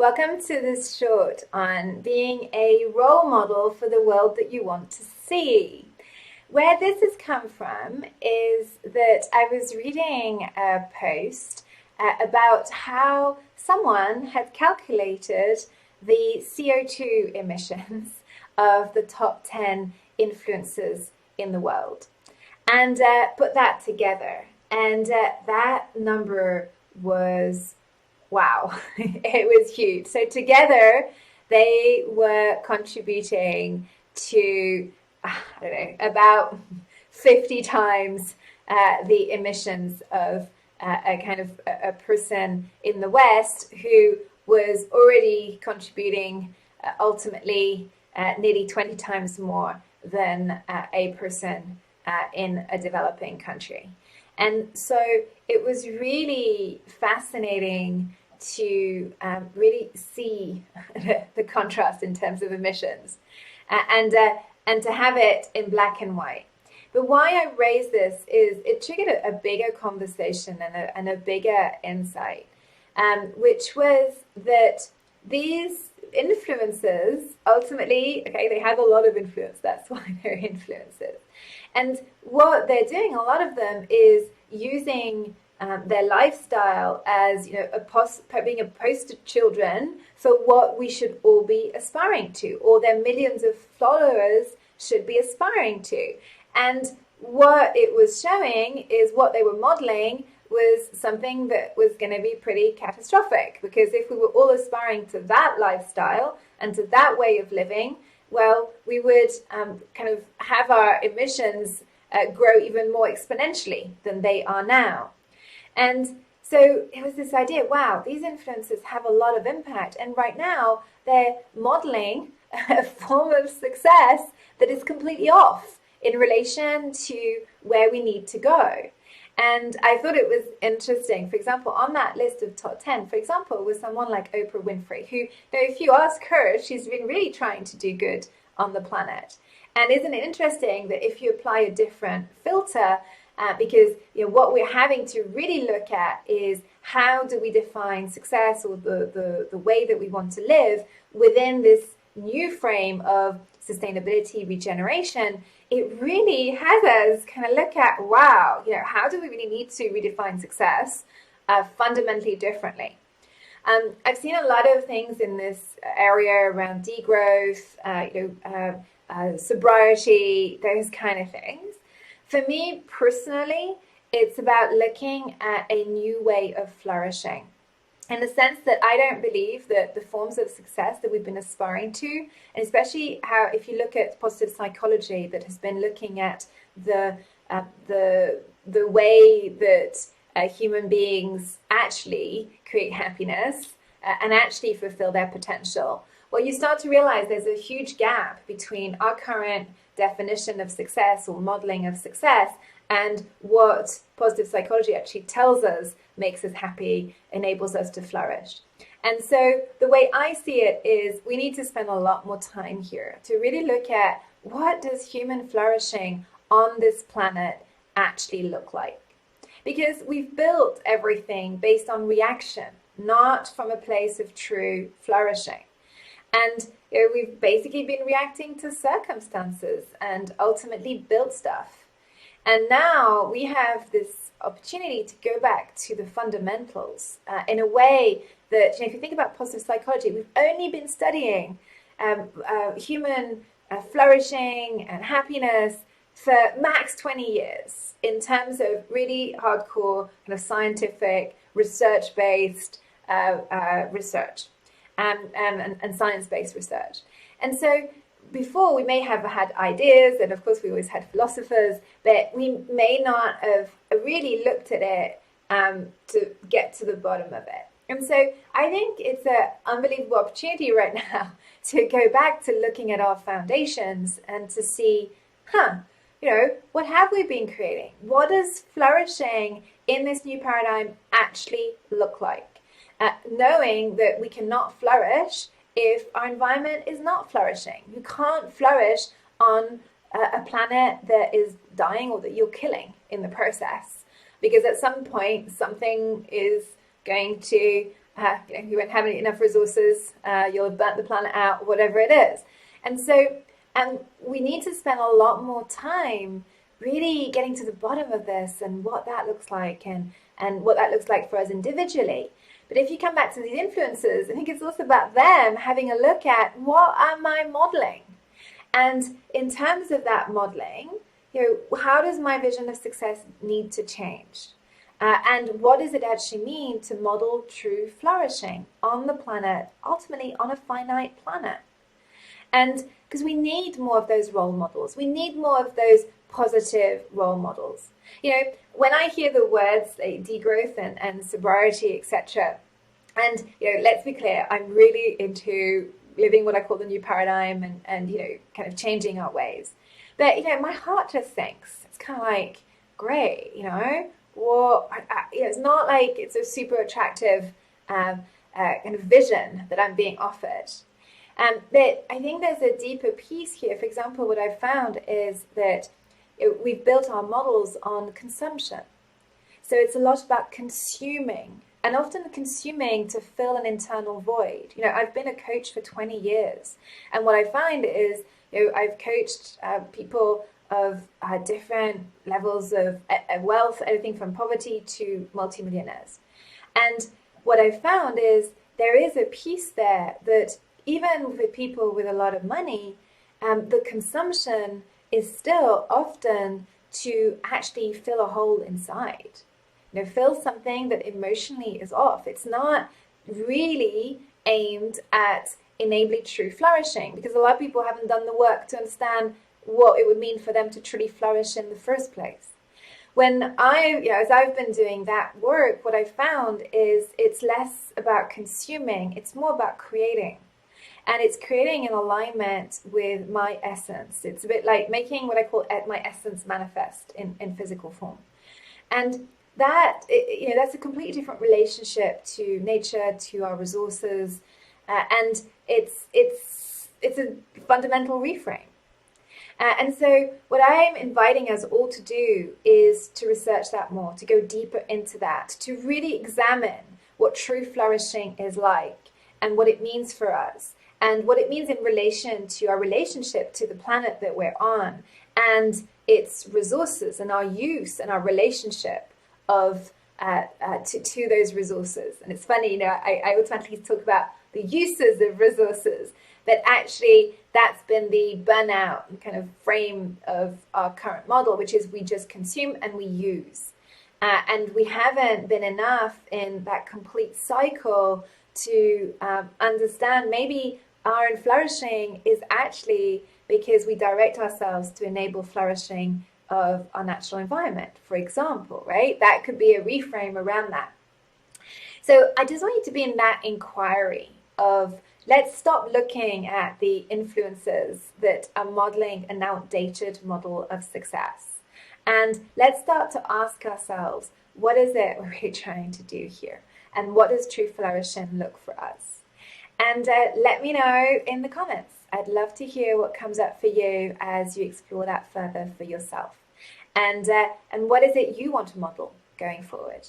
Welcome to this short on being a role model for the world that you want to see. Where this has come from is that I was reading a post about how someone had calculated the CO2 emissions of the top 10 influencers in the world and put that together. And that number was wow, it was huge. So together they were contributing to, I don't know, about 50 times the emissions of a person in the West who was already contributing ultimately nearly 20 times more than a person in a developing country. And so it was really fascinating to really see the contrast in terms of emissions and to have it in black and white. But why I raise this is it triggered a bigger conversation and a bigger insight, which was that these influencers ultimately, okay, they have a lot of influence. That's why they're influencers. And what they're doing, a lot of them, is using their lifestyle as, you know, being a poster children for what we should all be aspiring to, or their millions of followers should be aspiring to. And what it was showing is what they were modeling was something that was going to be pretty catastrophic, because if we were all aspiring to that lifestyle and to that way of living, well, we would kind of have our emissions grow even more exponentially than they are now. And so it was this idea, wow, these influencers have a lot of impact. And right now they're modeling a form of success that is completely off in relation to where we need to go. And I thought it was interesting. For example, on that list of top 10, for example, was someone like Oprah Winfrey, who, you know, if you ask her, she's been really trying to do good on the planet. And isn't it interesting that if you apply a different filter, because, you know, what we're having to really look at is how do we define success, or the way that we want to live within this new frame of sustainability, regeneration. It really has us kind of look at, wow, you know, how do we really need to redefine success fundamentally differently? I've seen a lot of things in this area around degrowth, sobriety, those kind of things. For me personally, it's about looking at a new way of flourishing, in the sense that I don't believe that the forms of success that we've been aspiring to, and especially how, if you look at positive psychology that has been looking at the way that human beings actually create happiness and actually fulfill their potential, well, you start to realize there's a huge gap between our current definition of success or modeling of success and what positive psychology actually tells us makes us happy, enables us to flourish. And so the way I see it is we need to spend a lot more time here to really look at what does human flourishing on this planet actually look like? Because we've built everything based on reaction, not from a place of true flourishing. And you know, we've basically been reacting to circumstances and ultimately built stuff. And now we have this opportunity to go back to the fundamentals in a way that, you know, if you think about positive psychology, we've only been studying human flourishing and happiness for max 20 years in terms of really hardcore kind of scientific, research-based research. And science-based research. And so before we may have had ideas, and of course we always had philosophers, but we may not have really looked at it to get to the bottom of it. And so I think it's an unbelievable opportunity right now to go back to looking at our foundations and to see, you know, what have we been creating? What does flourishing in this new paradigm actually look like? Knowing that we cannot flourish if our environment is not flourishing. You can't flourish on a planet that is dying or that you're killing in the process, because at some point something is going to you won't have enough resources, you'll have burnt the planet out, whatever it is. And so we need to spend a lot more time really getting to the bottom of this and what that looks like and what that looks like for us individually. But if you come back to these influencers, I think it's also about them having a look at what am I modeling? And in terms of that modeling, how does my vision of success need to change? And what does it actually mean to model true flourishing on the planet, ultimately on a finite planet? And because we need more of those role models, we need more of those positive role models. When I hear the words like degrowth and sobriety, etc., and let's be clear, I'm really into living what I call the new paradigm and kind of changing our ways. But my heart just sinks. It's kind of like, great, well, it's not like it's a super attractive kind of vision that I'm being offered. But I think there's a deeper piece here. For example, what I've found is that we've built our models on consumption. So it's a lot about consuming, and often consuming to fill an internal void. I've been a coach for 20 years, and what I find is, I've coached people of different levels of wealth, everything from poverty to multimillionaires. And what I've found is there is a piece there that even with people with a lot of money, the consumption is still often to actually fill a hole inside. Fill something that emotionally is off. It's not really aimed at enabling true flourishing, because a lot of people haven't done the work to understand what it would mean for them to truly flourish in the first place. When as I've been doing that work, what I found is it's less about consuming, it's more about creating. And it's creating in alignment with my essence. It's a bit like making what I call my essence manifest in physical form. And that, that's a completely different relationship to nature, to our resources. And it's a fundamental reframe. And so what I'm inviting us all to do is to research that more, to go deeper into that, to really examine what true flourishing is like and what it means for us and what it means in relation to our relationship to the planet that we're on and its resources and our use and our relationship of to those resources. And it's funny, I automatically talk about the uses of resources, but actually that's been the burnout kind of frame of our current model, which is we just consume and we use. And we haven't been enough in that complete cycle to understand maybe our own flourishing is actually because we direct ourselves to enable flourishing of our natural environment, for example, right? That could be a reframe around that. So I just want you to be in that inquiry of let's stop looking at the influences that are modeling an outdated model of success. And let's start to ask ourselves, what is it we're really trying to do here? And what does true flourishing look for us? And let me know in the comments. I'd love to hear what comes up for you as you explore that further for yourself. And what is it you want to model going forward?